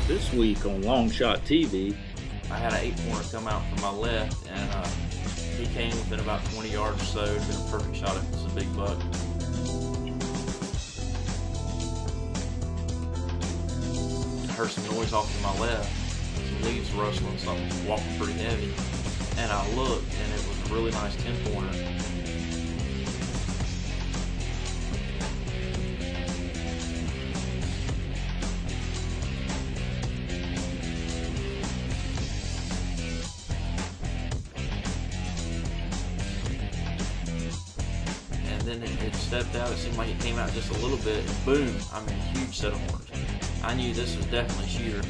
This week on LongShot TV, I had an 8-pointer come out from my left, and he came within about 20 yards or so. It'd been a perfect shot if it was a big buck. I heard some noise off to my left, some leaves rustling, something walking pretty heavy. And I looked, and it was a really nice 10-pointer. And then it stepped out. It seemed like it came out just a little bit, and boom! I mean, a huge set of horns. I knew this was definitely a shooter.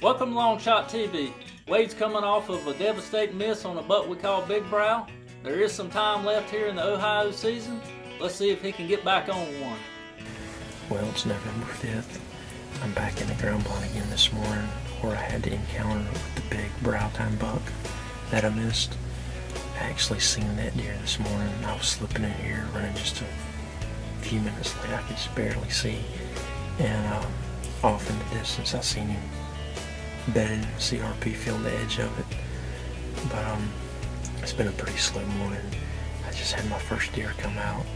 Welcome to LongShot TV. Wade's coming off of a devastating miss on a buck we call Big Brow. There is some time left here in the Ohio season. Let's see if he can get back on one. Well, it's November 5th. I'm back in the ground blind again this morning, where I had the encounter with the big brow time buck that I missed. I actually seen that deer this morning. I was slipping in here, running just a few minutes late. I could just barely see. And off in the distance, I seen him bedded in a CRP field, the edge of it. But it's been a pretty slow morning. I just had my first deer come out.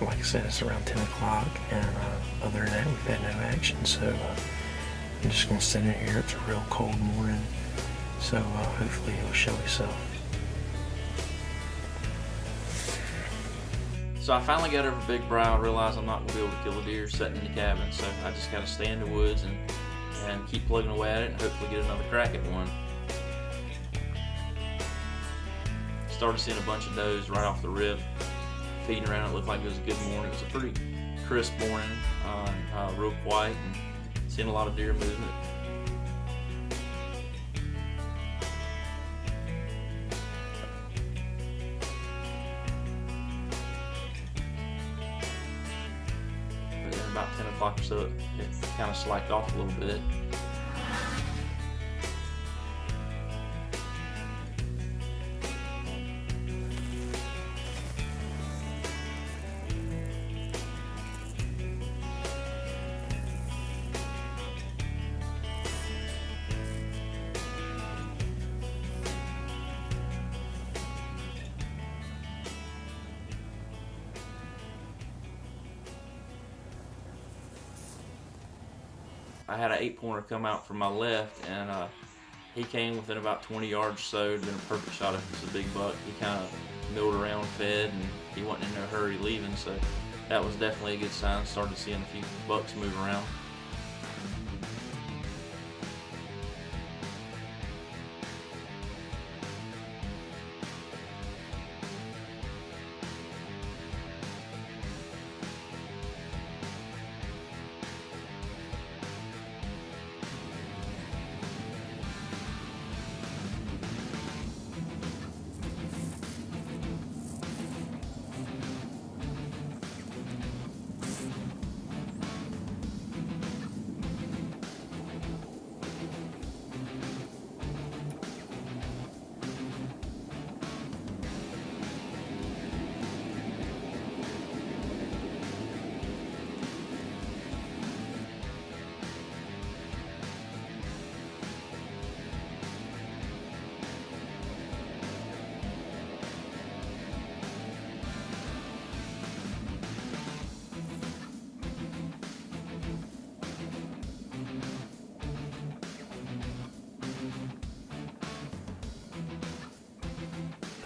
Like I said, it's around 10 o'clock, and other than that, we've had no action. So I'm just gonna sit in here. It's a real cold morning, so hopefully he'll show himself. So I finally got over Big Brow. I realized I'm not going to be able to kill a deer sitting in the cabin, so I just got to stay in the woods and keep plugging away at it and hopefully get another crack at one. Started seeing a bunch of does right off the rip, feeding around. It looked like it was a good morning. It was a pretty crisp morning, real quiet, and seeing a lot of deer movement. About 10 o'clock or so, it kind of slacked off a little bit. I had an 8-pointer come out from my left, and he came within about 20 yards or so. It'd been a perfect shot if it was a big buck. He kind of milled around, fed, and he wasn't in no hurry leaving, so that was definitely a good sign. Started seeing a few bucks move around.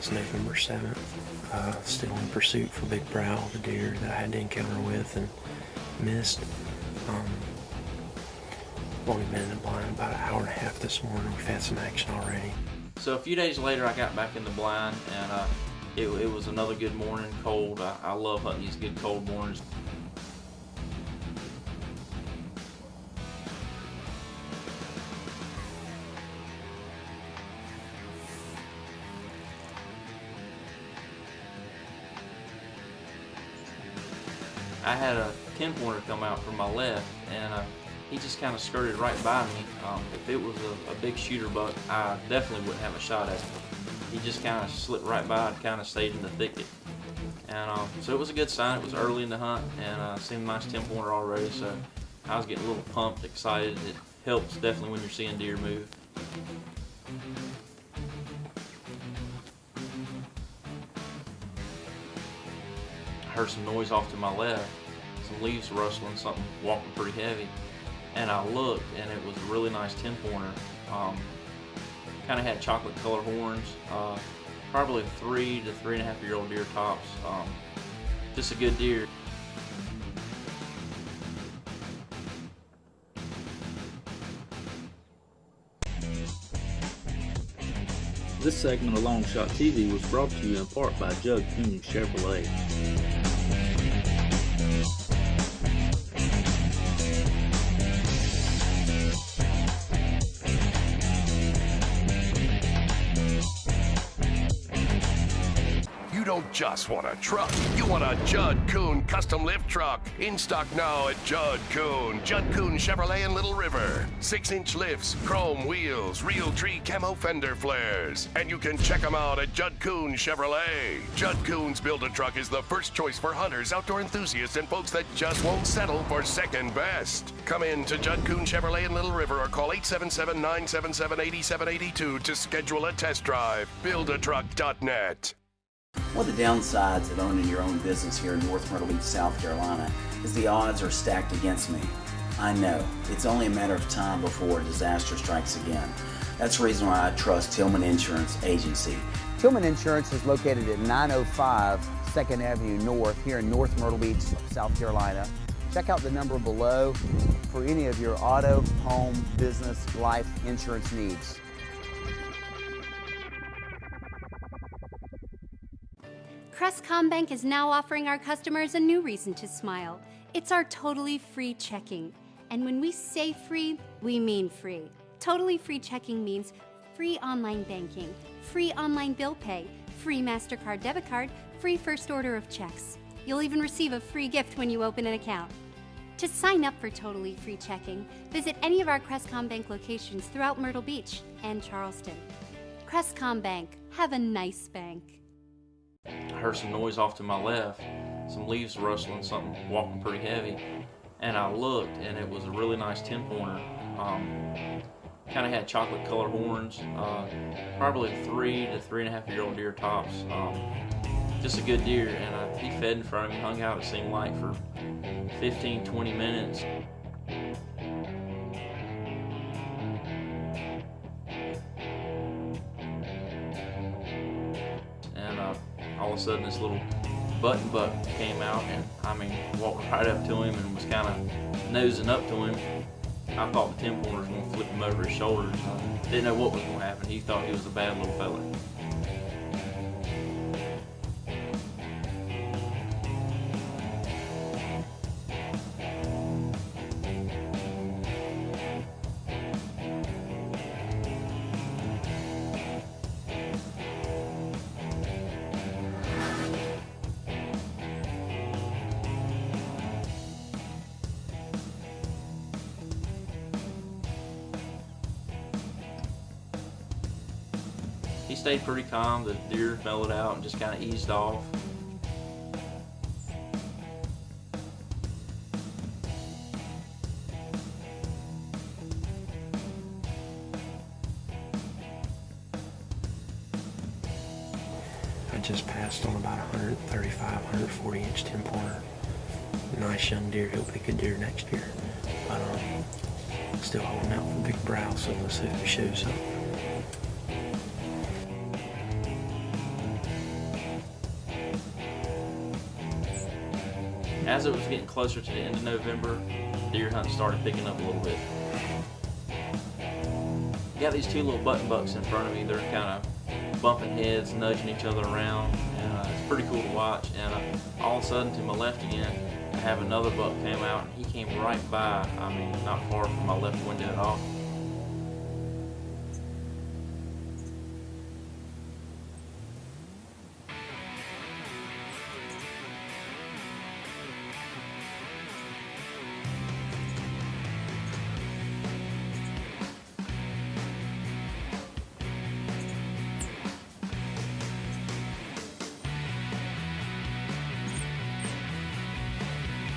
It's November 7th. Still in pursuit for Big Brow, the deer that I had to encounter with and missed. Only been in the blind about an hour and a half this morning. We've had some action already. So a few days later, I got back in the blind, and it was another good morning, cold. I love hunting these good cold mornings. I had a 10-pointer come out from my left, and he just kind of skirted right by me. If it was a big shooter buck, I definitely wouldn't have a shot at him. He just kind of slipped right by and kind of stayed in the thicket. And so it was a good sign. It was early in the hunt, and seen a nice 10-pointer already, so I was getting a little pumped, excited. It helps definitely when you're seeing deer move. I heard some noise off to my left, some leaves rustling, something walking pretty heavy. And I looked, and it was a really nice 10-pointer. Kind of had chocolate colored horns, probably 3 to 3.5-year-old deer tops. Just a good deer. This segment of LongShot TV was brought to you in part by Judd Coon Chevrolet. You don't just want a truck, you want a Judd Coon custom lift truck. In stock now at Judd Coon Chevrolet in Little River. 6-inch lifts, chrome wheels, real tree camo fender flares. And you can check them out at Judd Coon Chevrolet. Judd Coon's Build-A-Truck is the first choice for hunters, outdoor enthusiasts, and folks that just won't settle for second best. Come in to Judd Coon Chevrolet in Little River or call 877-977-8782 to schedule a test drive. Buildatruck.net. One of the downsides of owning your own business here in North Myrtle Beach, South Carolina, is the odds are stacked against me. I know. It's only a matter of time before a disaster strikes again. That's the reason why I trust Tillman Insurance Agency. Tillman Insurance is located at 905 2nd Avenue North here in North Myrtle Beach, South Carolina. Check out the number below for any of your auto, home, business, life insurance needs. Crestcom Bank is now offering our customers a new reason to smile. It's our totally free checking. And when we say free, we mean free. Totally free checking means free online banking, free online bill pay, free MasterCard debit card, free first order of checks. You'll even receive a free gift when you open an account. To sign up for totally free checking, visit any of our Crestcom Bank locations throughout Myrtle Beach and Charleston. Crestcom Bank, have a nice bank. I heard some noise off to my left, some leaves rustling, something walking pretty heavy. And I looked, and it was a really nice 10-pointer. Kind of had chocolate colored horns, probably 3 to 3.5-year-old deer tops. Just a good deer, and he fed in front of me, hung out, it seemed like, for 15, 20 minutes. All of a sudden this little button buck came out, and I mean walked right up to him and was kind of nosing up to him. I thought the 10-pointer was going to flip him over his shoulders. Didn't know what was going to happen. He thought he was a bad little fella. He stayed pretty calm. The deer mellowed out and just kind of eased off. I just passed on about 135, 140-inch 10-pointer. Nice young deer. He'll be a good deer next year. But still holding out for Big Brow, so let's see if he shows up. as it was getting closer to the end of November, deer hunting started picking up a little bit. Got these two little button bucks in front of me. They're kind of bumping heads, nudging each other around, and it's pretty cool to watch. And all of a sudden, to my left again, I have another buck came out, and he came right by. I mean, not far from my left window at all.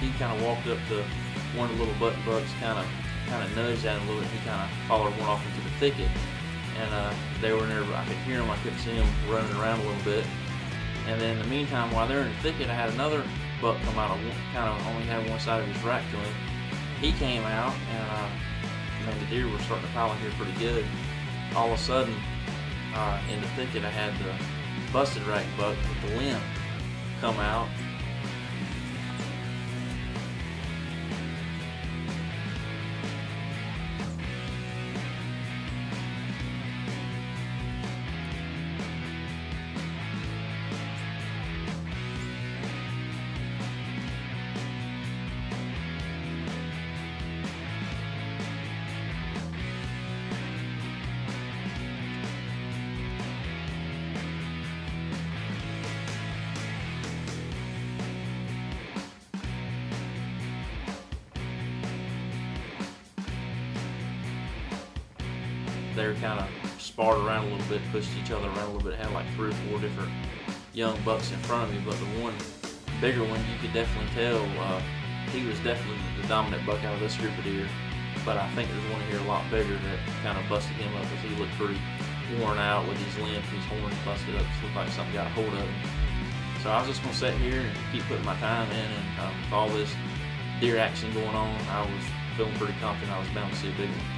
He kind of walked up to one of the little button bucks, kind of nudged at him a little bit. He kind of followed one off into the thicket, and they were in there. I could hear them. I couldn't see them running around a little bit. And then in the meantime, while they're in the thicket, I had another buck come out. Kind of only had one side of his rack to him. He came out, and man, the deer were starting to pile in here pretty good. All of a sudden, in the thicket, I had the busted rack buck with the limb come out. They were kind of sparred around a little bit, pushed each other around a little bit. Had like 3 or 4 different young bucks in front of me, but the one bigger one, you could definitely tell he was definitely the dominant buck out of this group of deer. But I think there's one here a lot bigger that kind of busted him up, because he looked pretty worn out with his limbs and his horns busted up. It looked like something got a hold of him. So I was just gonna sit here and keep putting my time in, and with all this deer action going on, I was feeling pretty confident I was bound to see a big one.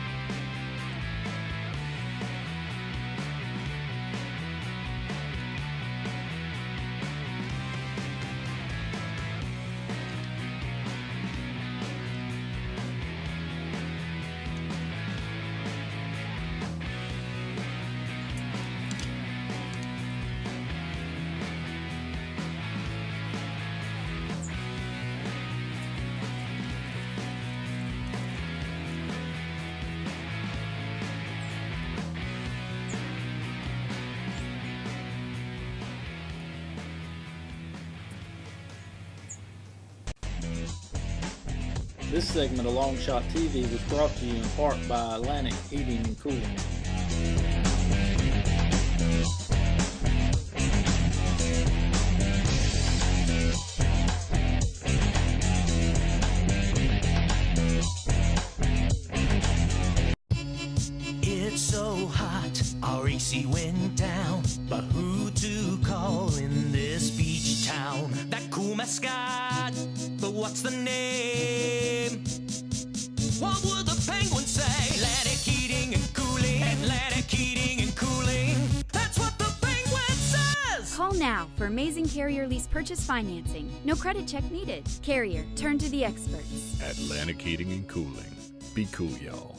This segment of LongShot TV was brought to you in part by Atlantic Heating and Cooling. It's so hot, our AC went down, but who to call in this beach town? That cool mascot, but what's the name? What would the penguin say? Atlantic Heating and Cooling, Atlantic Heating and Cooling, that's what the penguin says! Call now for amazing Carrier lease purchase financing. No credit check needed. Carrier, turn to the experts. Atlantic Heating and Cooling. Be cool, y'all.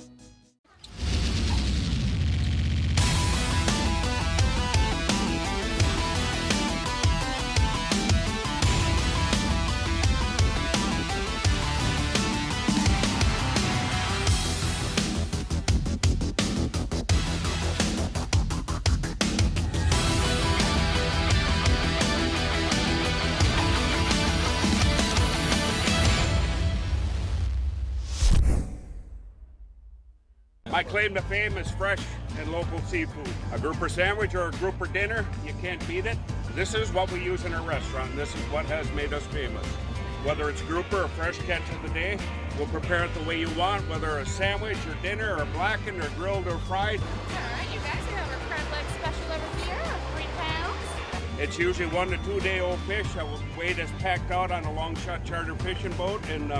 My claim to fame is fresh and local seafood. A grouper sandwich or a grouper dinner, you can't beat it. This is what we use in our restaurant, and this is what has made us famous. Whether it's grouper or fresh catch of the day, we'll prepare it the way you want, whether a sandwich or dinner or blackened or grilled or fried. All right, you guys have our crab leg special over here of 3 pounds. It's usually 1 to 2 day old fish. Weight is packed out on a LongShot charter fishing boat and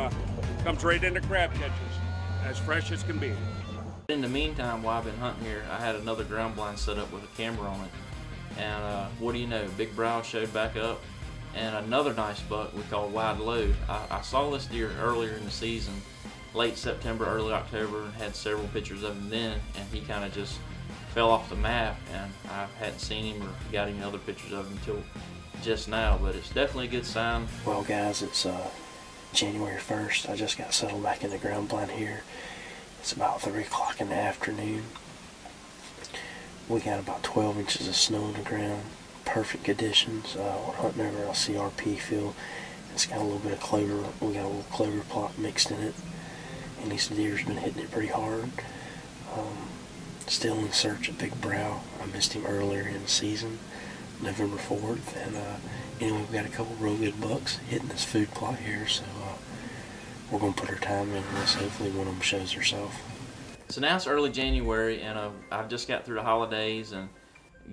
comes right into crab catches, as fresh as can be. In the meantime, while I've been hunting here, I had another ground blind set up with a camera on it. And what do you know, Big Brow showed back up, and another nice buck we call Wideload. I saw this deer earlier in the season, late September, early October, and had several pictures of him then, and he kind of just fell off the map, and I hadn't seen him or got any other pictures of him until just now, but it's definitely a good sign. Well guys, it's January 1st. I just got settled back in the ground blind here. It's about 3 o'clock in the afternoon. We got about 12 inches of snow on the ground. Perfect conditions. We're hunting over a CRP field. It's got a little bit of clover. We got a little clover plot mixed in it. And these deer's been hitting it pretty hard. Still in search of Big Brow. I missed him earlier in the season, November 4th. And anyway, we've got a couple real good bucks hitting this food plot here. So we're going to put our time in this. Hopefully one of them shows herself. So now it's early January, and I've just got through the holidays and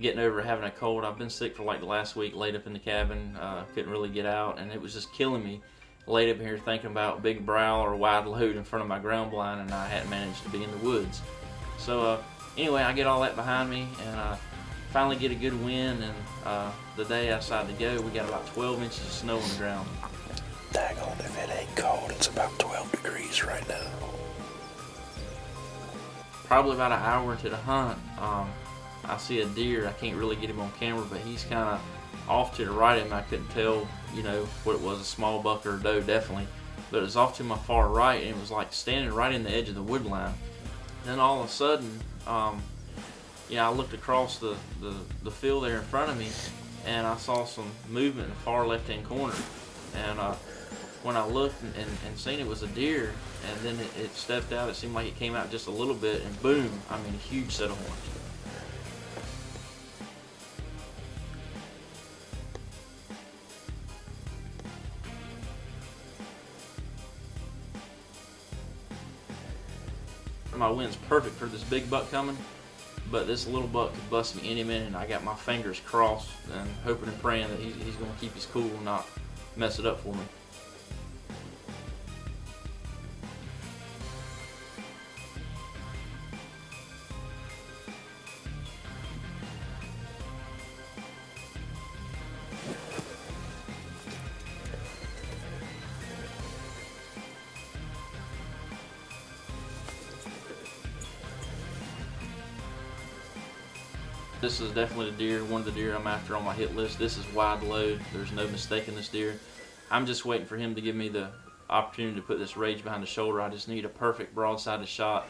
getting over having a cold. I've been sick for like the last week, laid up in the cabin, couldn't really get out, and it was just killing me. Laid up here thinking about Big Brow or Wideload in front of my ground blind, and I hadn't managed to be in the woods. So anyway, I get all that behind me, and finally get a good wind, and the day I decided to go, we got about 12 inches of snow on the ground. Daggone, if it ain't cold, it's about 12 degrees right now. Probably about an hour into the hunt, I see a deer. I can't really get him on camera, but he's kind of off to the right of him. I couldn't tell, you know, what it was, a small buck or a doe, definitely. But it was off to my far right, and it was like standing right in the edge of the wood line. Then all of a sudden, I looked across the field there in front of me, and I saw some movement in the far left-hand corner. And when I looked and seen it was a deer, and then it stepped out, it seemed like it came out just a little bit, and boom, I mean, a huge set of horns. My wind's perfect for this big buck coming, but this little buck could bust me any minute, and I got my fingers crossed and hoping and praying that he's going to keep his cool and not mess it up for me. This is definitely the deer, one of the deer I'm after on my hit list. This is Wideload. There's no mistaking this deer. I'm just waiting for him to give me the opportunity to put this rage behind the shoulder. I just need a perfect broadside shot.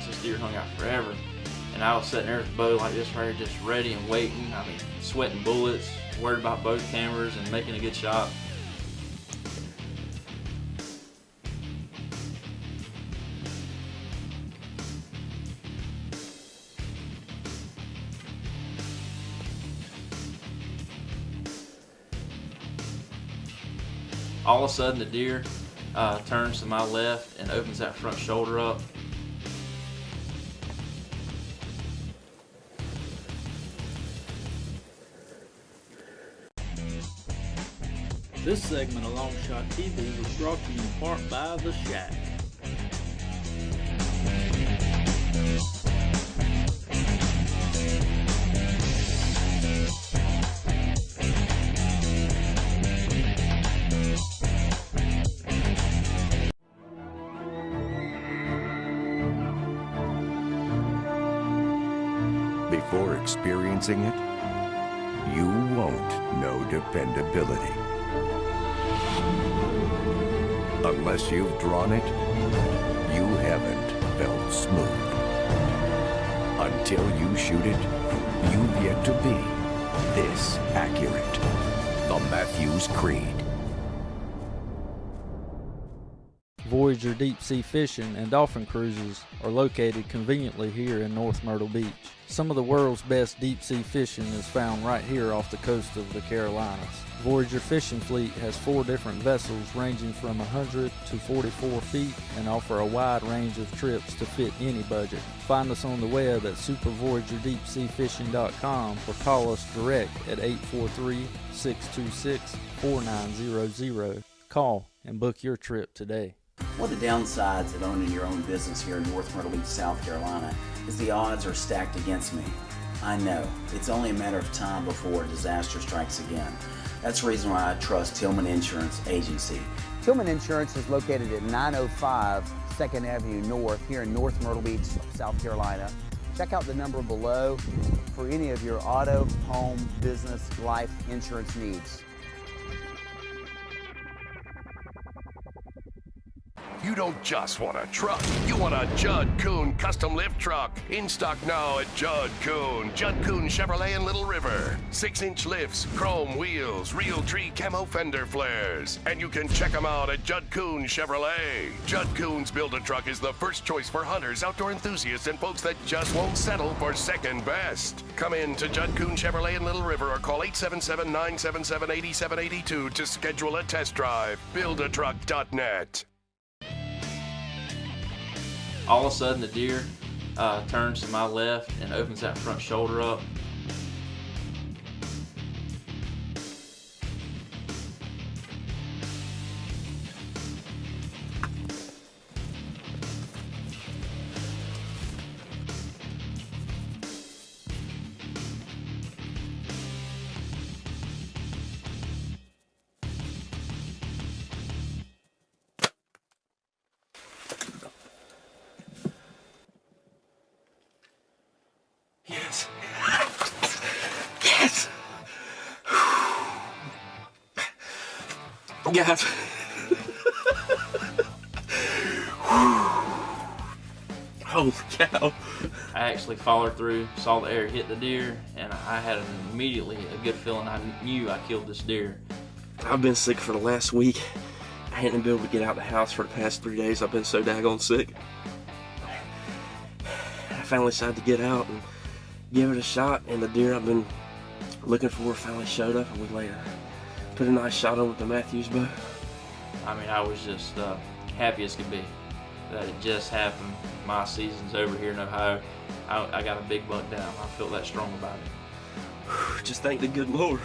This deer hung out forever, and I was sitting there with the bow like this right here, just ready and waiting. I mean, sweating bullets, worried about both cameras and making a good shot. All of a sudden the deer turns to my left and opens that front shoulder up. This segment of LongShot TV was brought to you in part by The Shack. Before experiencing it, you won't know dependability. Unless you've drawn it, you haven't felt smooth. Until you shoot it, you've yet to be this accurate. The Matthews Creed. Voyager Deep Sea Fishing and Dolphin Cruises are located conveniently here in North Myrtle Beach. Some of the world's best deep sea fishing is found right here off the coast of the Carolinas. Voyager Fishing Fleet has 4 different vessels ranging from 100 to 44 feet and offer a wide range of trips to fit any budget. Find us on the web at supervoyagerdeepseafishing.com or call us direct at 843-626-4900. Call and book your trip today. One of the downsides of owning your own business here in North Myrtle Beach, South Carolina, is the odds are stacked against me. I know. It's only a matter of time before disaster strikes again. That's the reason why I trust Tillman Insurance Agency. Tillman Insurance is located at 905 2nd Avenue North here in North Myrtle Beach, South Carolina. Check out the number below for any of your auto, home, business, life insurance needs. You don't just want a truck, you want a Judd Kuhn custom lift truck. In stock now at Judd Kuhn Chevrolet in Little River. 6-inch lifts, chrome wheels, real tree camo fender flares. And you can check them out at Judd Kuhn Chevrolet. Judd Kuhn's Build-A-Truck is the first choice for hunters, outdoor enthusiasts, and folks that just won't settle for second best. Come in to Judd Kuhn Chevrolet in Little River or call 877-977-8782 to schedule a test drive. Buildatruck.net. All of a sudden the deer turns to my left and opens that front shoulder up. Yes. Yes. Yes. Holy cow. I actually followed through, saw the air hit the deer, and I had immediately a good feeling. I knew I killed this deer. I've been sick for the last week. I hadn't been able to get out of the house for the past 3 days. I've been so daggone sick. I finally decided to get out and give it a shot, and the deer I've been looking for finally showed up, and we later put a nice shot on with the Matthews bow. I mean, I was just happy as could be that it just happened. My season's over here in Ohio. I got a big buck down. I feel that strong about it. Just thank the good Lord.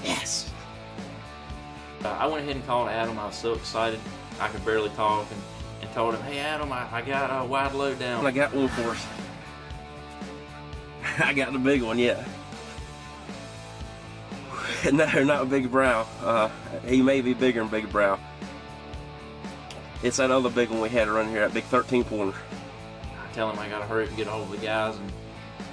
Yes. I went ahead and called Adam. I was so excited. I could barely talk, and told him, hey Adam, I got a Wideload down. I got one for us. I got the big one, yeah. No, not Big Brow. He may be bigger than Big Brow. It's that other big one we had around here, that big 13-pointer. I tell him I gotta hurry up and get a hold of the guys and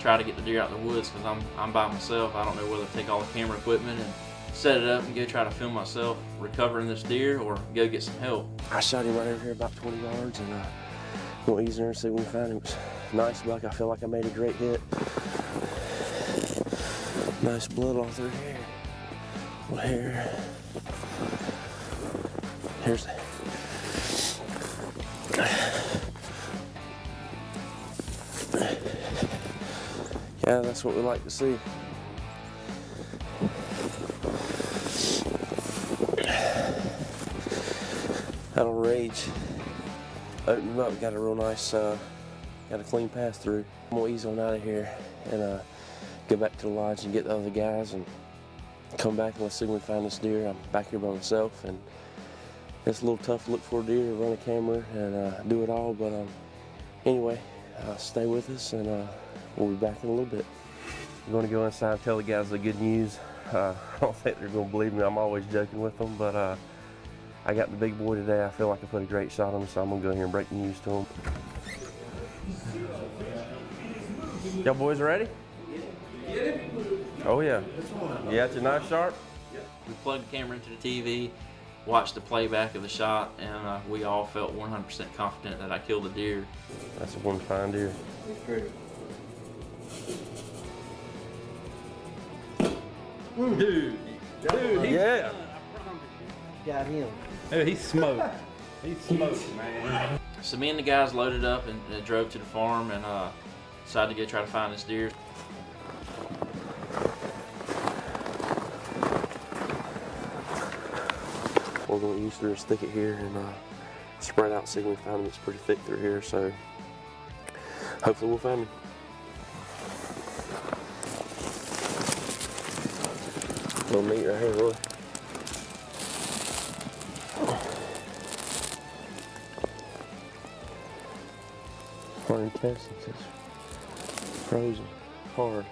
try to get the deer out in the woods, because I'm by myself. I don't know whether to take all the camera equipment and set it up and go try to film myself recovering this deer, or go get some help. I shot him right over here about 20 yards, and we'll ease there and see when we find him. It was a nice buck. I feel like I made a great hit. Nice blood all through here. Well, here's the... Yeah, that's what we like to see. That'll rage. Open him up, got a real nice, got a clean pass through. I'm gonna ease on out of here and go back to the lodge and get the other guys and come back and let's see when we find this deer. I'm back here by myself, and it's a little tough to look for a deer, run a camera, and do it all, but anyway, stay with us, and we'll be back in a little bit. I'm going to go inside and tell the guys the good news. I don't think they're going to believe me. I'm always joking with them, but I got the big boy today. I feel like I put a great shot on him, so I'm going to go here and break the news to him. Y'all boys ready? Oh yeah. You got your knife sharp? We plugged the camera into the TV, watched the playback of the shot, and we all felt 100% confident that I killed the deer. That's one fine deer. Dude, yeah. Got him. Dude, he smoked. He's smoking, man. So me and the guys loaded up and drove to the farm and decided to go try to find this deer. We're going to use through this thicket here and spread out, see if we find him. It's pretty thick through here, so hopefully we'll find him. Little meat right here, Roy. Hard intestines, it's frozen, hard.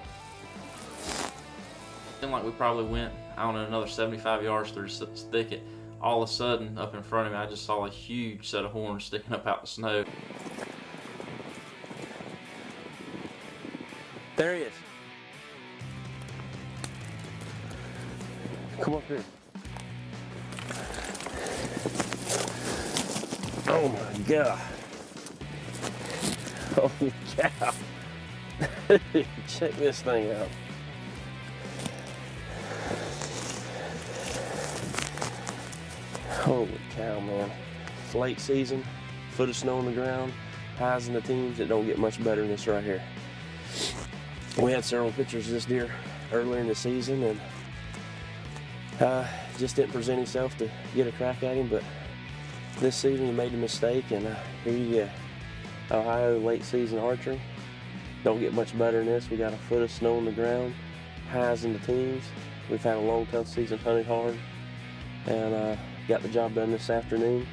Seemed like we probably went, I don't know, another 75 yards through this thicket. All of a sudden, up in front of me, I just saw a huge set of horns sticking up out the snow. There he is. Come up here. Oh my God. Holy cow. Check this thing out. Holy cow, man. It's late season, foot of snow on the ground, highs in the teens. It don't get much better than this right here. We had several pictures of this deer earlier in the season and just didn't present himself to get a crack at him, but this season he made a mistake, and here you go. Ohio late season archery. Don't get much better than this. We got a foot of snow on the ground, highs in the teens. We've had a long, tough season, hunted hard, and got the job done this afternoon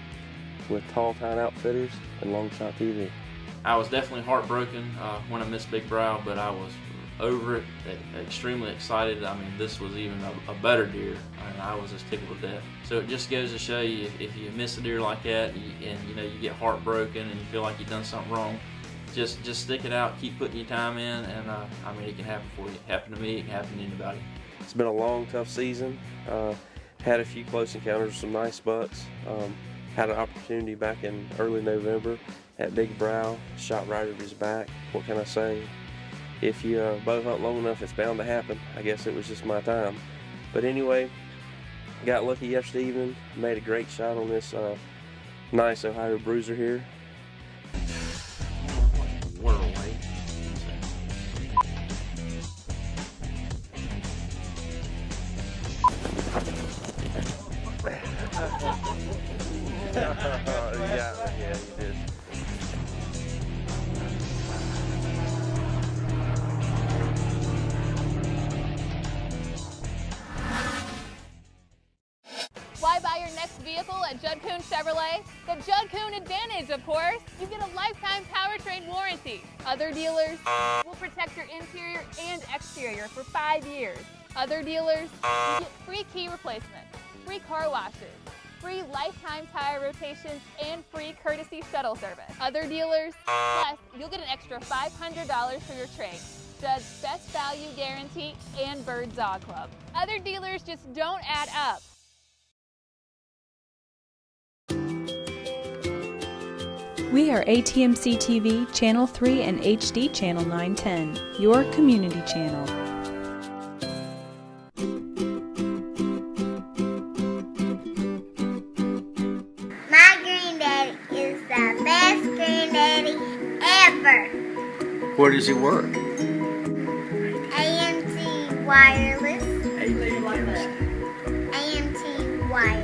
with Tall Tide Outfitters and LongShot TV. I was definitely heartbroken when I missed Big Brow, but I was over it, extremely excited. I mean, this was even a better deer, and I was just tickled to death. So it just goes to show you, if you miss a deer like that, and you know you get heartbroken and you feel like you've done something wrong, just stick it out, keep putting your time in, and I mean, it can happen for you. It happened to me, it can happen to anybody. It's been a long, tough season. Had a few close encounters with some nice bucks. Had an opportunity back in early November at Big Brow, shot right over his back. What can I say? If you bow hunt long enough, it's bound to happen. I guess it was just my time. But anyway, got lucky yesterday evening, made a great shot on this nice Ohio bruiser here. Yeah, you did. Why buy your next vehicle at Judd Kuhn Chevrolet? The Judd Kuhn Advantage, of course. You get a lifetime powertrain warranty. Other dealers will protect your interior and exterior for 5 years. Other dealers, you get free key replacement, free car washes, free lifetime tire rotations, and free courtesy shuttle service. Other dealers, plus you'll get an extra $500 for your trade. Judd's best value guarantee and Bird Dog Club. Other dealers just don't add up. We are ATMC TV, Channel 3 and HD Channel 910, your community channel. My granddaddy is the best granddaddy ever. Where does he work? AMT Wireless. AMT AMT Wireless.